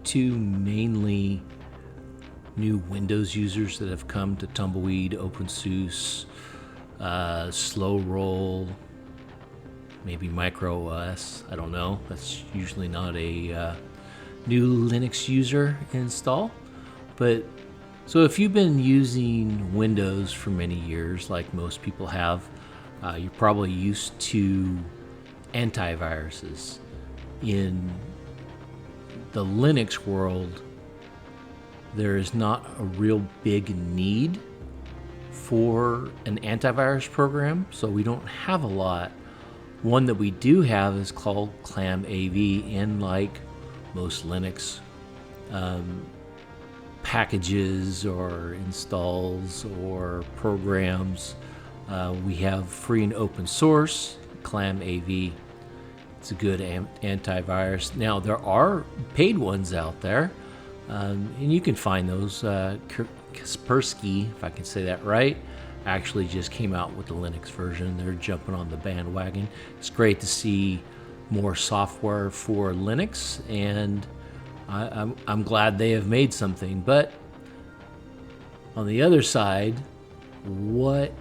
to mainly new Windows users that have come to Tumbleweed, openSUSE, Slowroll, maybe Micro OS. I don't know. That's usually not a new Linux user install. But so if you've been using Windows for many years, like most people have, you're probably used to antiviruses. In the Linux world, there is not a real big need for an antivirus program, so we don't have a lot. One that we do have is called ClamAV, and like most Linux packages or installs or programs, we have free and open source ClamAV. It's a good antivirus. Now there are paid ones out there, and you can find those. Kaspersky, if I can say that right, actually just came out with the Linux version. They're jumping on the bandwagon. It's great to see more software for Linux, and I'm glad they have made something. But on the other side, what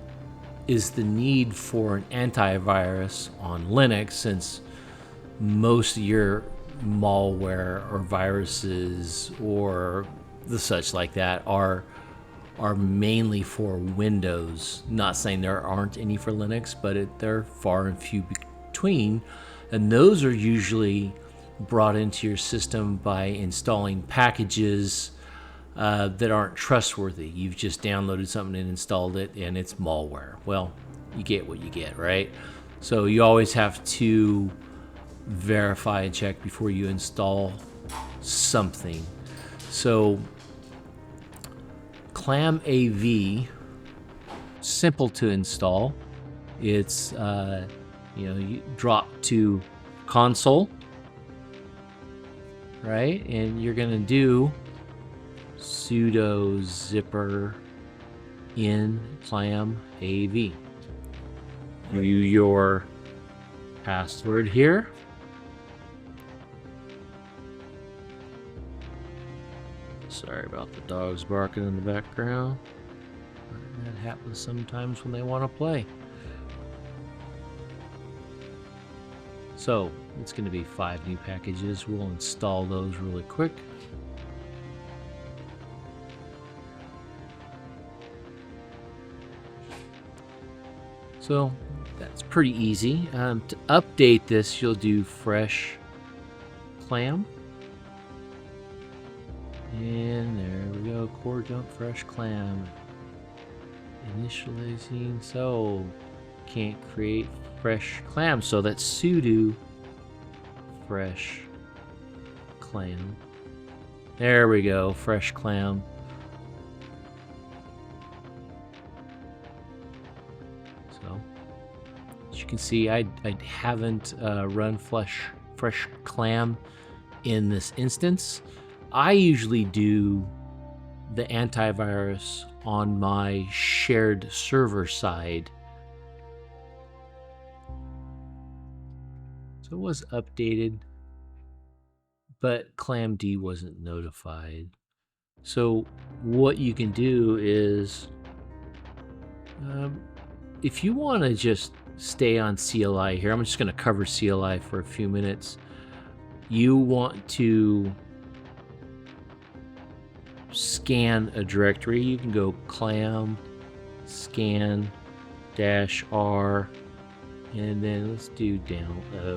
is the need for an antivirus on Linux, since most of your malware or viruses or the such like that are mainly for Windows? Not saying there aren't any for Linux, but they're far and few between, and those are usually brought into your system by installing packages that aren't trustworthy. You've just downloaded something and installed it, and it's malware. Well, you get what you get, right? So you always have to verify and check before you install something. So ClamAV, simple to install. It's you drop to console, right? And you're gonna do sudo zipper in ClamAV. Do your password here. Sorry about the dogs barking in the background. That happens sometimes when they want to play. So it's going to be 5 new packages. We'll install those really quick. So that's pretty easy. To update this, you'll do fresh clam. And there we go, core dump fresh clam. Initializing, so can't create fresh clam, so that's sudo fresh clam. There we go, fresh clam. So as you can see, I haven't run fresh clam in this instance. I usually do the antivirus on my shared server side. So it was updated, but ClamD wasn't notified. So what you can do is, if you want to just stay on CLI here, I'm just going to cover CLI for a few minutes. You want to scan a directory. You can go clam scan -r, and then let's do downloads.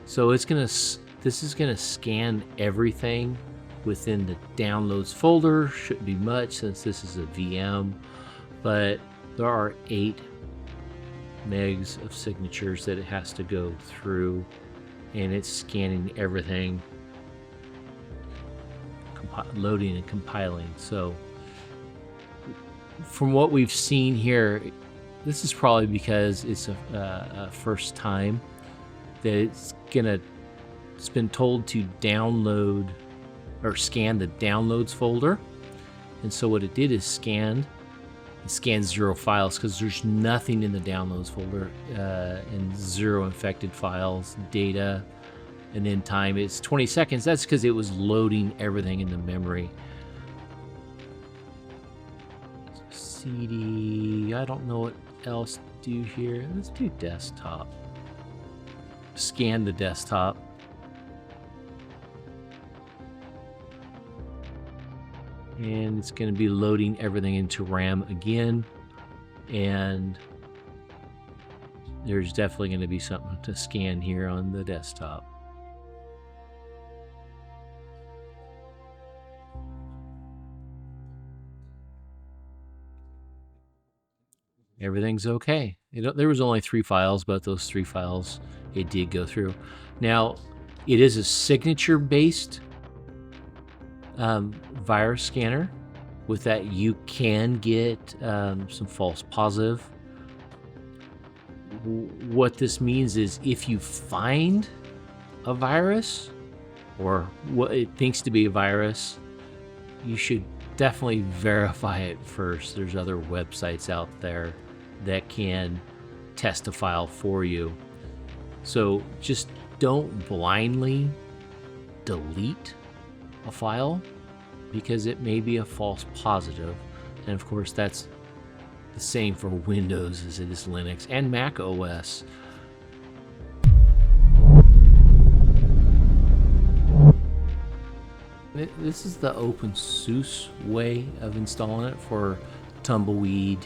So this is gonna scan everything within the downloads folder. Shouldn't be much since this is a VM, but there are 8 megs of signatures that it has to go through, and it's scanning everything, loading and compiling. So from what we've seen here, this is probably because it's a first time that it's been told to download or scan the downloads folder. And so what it did is scanned 0 files, because there's nothing in the downloads folder, and 0 infected files, data, and then time is 20 seconds. That's because it was loading everything into memory. CD, I don't know what else to do here. Let's do desktop. Scan the desktop. And it's going to be loading everything into RAM again. And there's definitely going to be something to scan here on the desktop. Everything's okay. There was only 3 files, but those 3 files it did go through. Now, it is a signature-based virus scanner. With that, you can get some false positive. What this means is if you find a virus or what it thinks to be a virus, you should definitely verify it first. There's other websites out there that can test a file for you. So just don't blindly delete a file because it may be a false positive. And of course, that's the same for Windows as it is Linux and Mac OS. This is the openSUSE way of installing it for Tumbleweed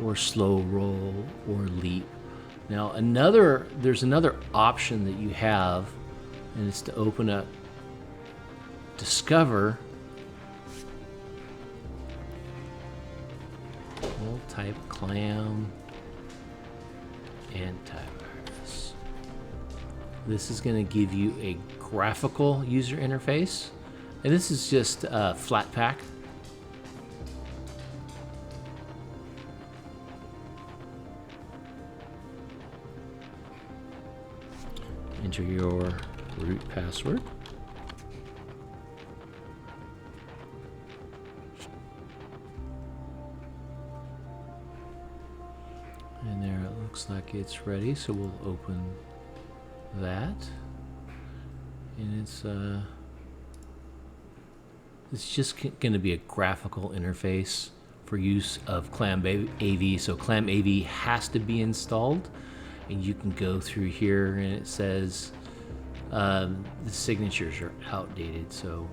or Slowroll or Leap. Now there's another option that you have, and it's to open up Discover. We'll type CLAM Antivirus. This is going to give you a graphical user interface, and this is just Flatpak. Enter your root password. And there it looks like it's ready, so we'll open that. And it's just going to be a graphical interface for use of ClamAV. So ClamAV has to be installed, and you can go through here and it says the signatures are outdated, so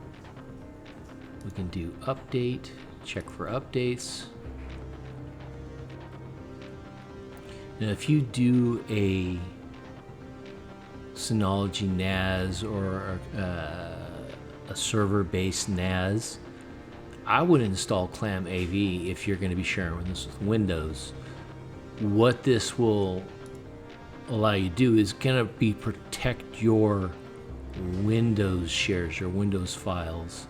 we can do update, check for updates. Now if you do a Synology NAS or a server-based NAS, I would install ClamAV if you're going to be sharing this with Windows. What this will allow you to do is going to be protect your Windows shares, your Windows files.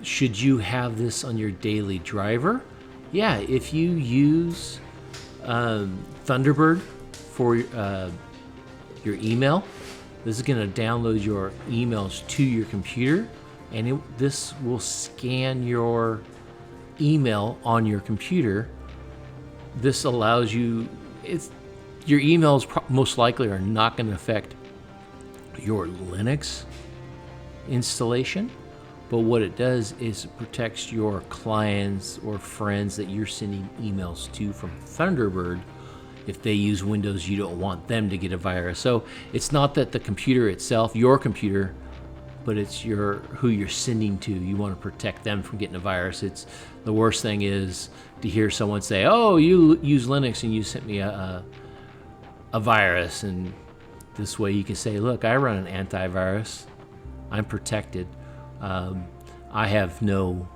Should you have this on your daily driver? Yeah, if you use Thunderbird for your email, this is going to download your emails to your computer, and this will scan your email on your computer. This allows you, your emails most likely are not going to affect your Linux installation, but what it does is it protects your clients or friends that you're sending emails to from Thunderbird. If they use Windows, you don't want them to get a virus. So it's not that the computer itself, your computer, but it's who you're sending to. You want to protect them from getting a virus. It's the worst thing is to hear someone say, "Oh, you use Linux and you sent me a virus." And this way you can say, "Look, I run an antivirus. I'm protected. I have no,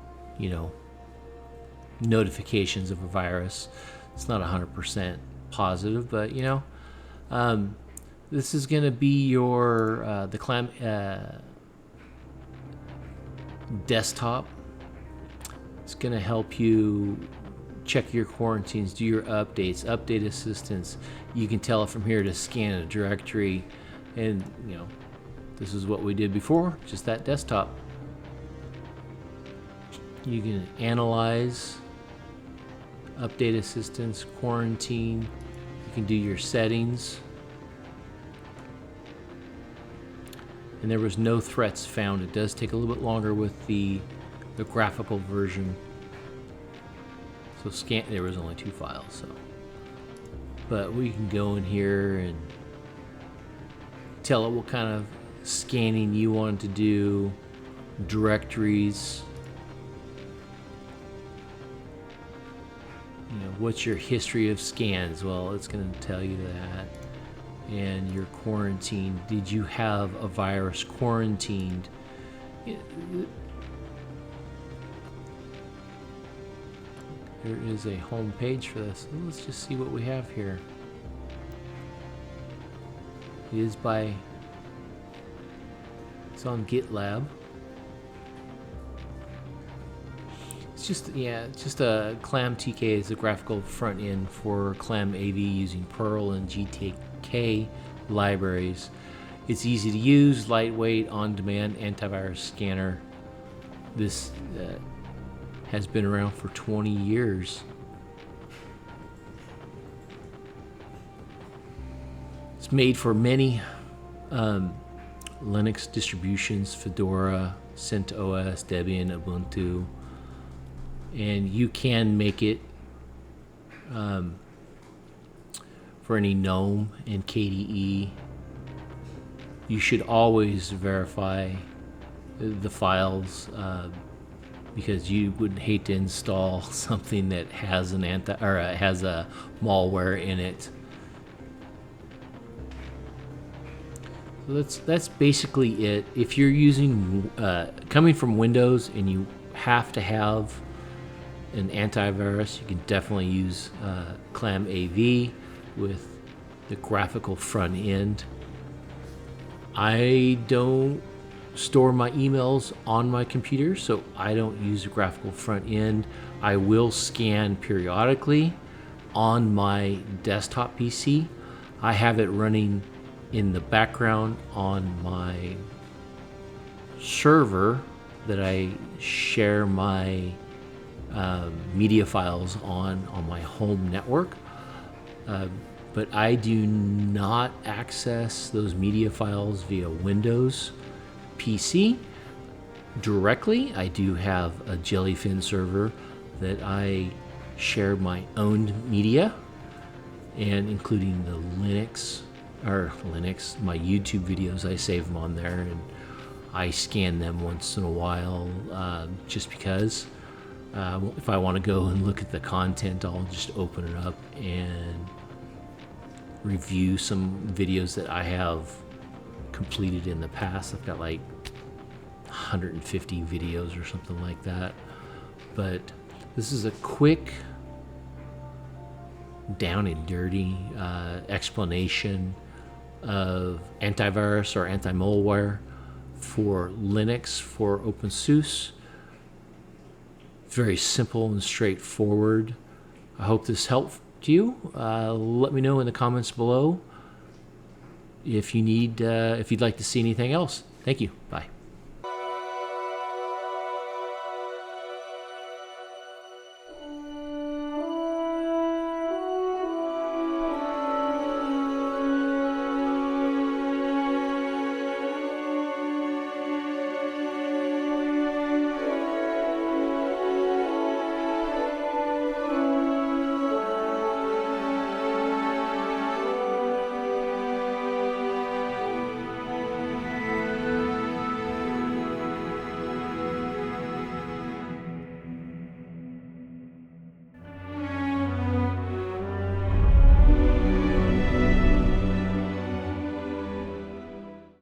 notifications of a virus." It's not 100% positive, but this is going to be your the Clam desktop. It's going to help you check your quarantines, do your updates, update assistance. You can tell it from here to scan a directory, and this is what we did before, just that desktop. You can analyze, update assistance, quarantine. You can do your settings. and there was no threats found. It does take a little bit longer with the graphical version. So there was only 2 files, so. But we can go in here and tell it what kind of scanning you want to do, directories, you know, what's your history of scans? Well, it's going to tell you that. And your quarantine, did you have a virus quarantined? There is a home page for this. Let's just see what we have here. It is it's on GitLab. It's just a ClamTK is a graphical front end for ClamAV using Perl and GTK libraries. It's easy to use, lightweight, on-demand antivirus scanner. This has been around for 20 years. It's made for many Linux distributions: Fedora, CentOS, Debian, Ubuntu, and you can make it for any GNOME and KDE. You should always verify the files because you would hate to install something that has has a malware in it. So that's basically it. If you're using coming from Windows and you have to have an antivirus, you can definitely use ClamAV with the graphical front end. I don't store my emails on my computer, so I don't use a graphical front end. I will scan periodically on my desktop PC. I have it running in the background on my server that I share my media files on my home network. But I do not access those media files via Windows PC directly. I do have a Jellyfin server that I share my own media, and including the Linux, my YouTube videos, I save them on there, and I scan them once in a while just because. If I want to go and look at the content, I'll just open it up and review some videos that I have completed in the past. I've got like 150 videos or something like that. But this is a quick, down and dirty explanation of antivirus or anti-malware for Linux for openSUSE. Very simple and straightforward. I hope this helped you. Let me know in the comments below if you'd like to see anything else. Thank you. Bye.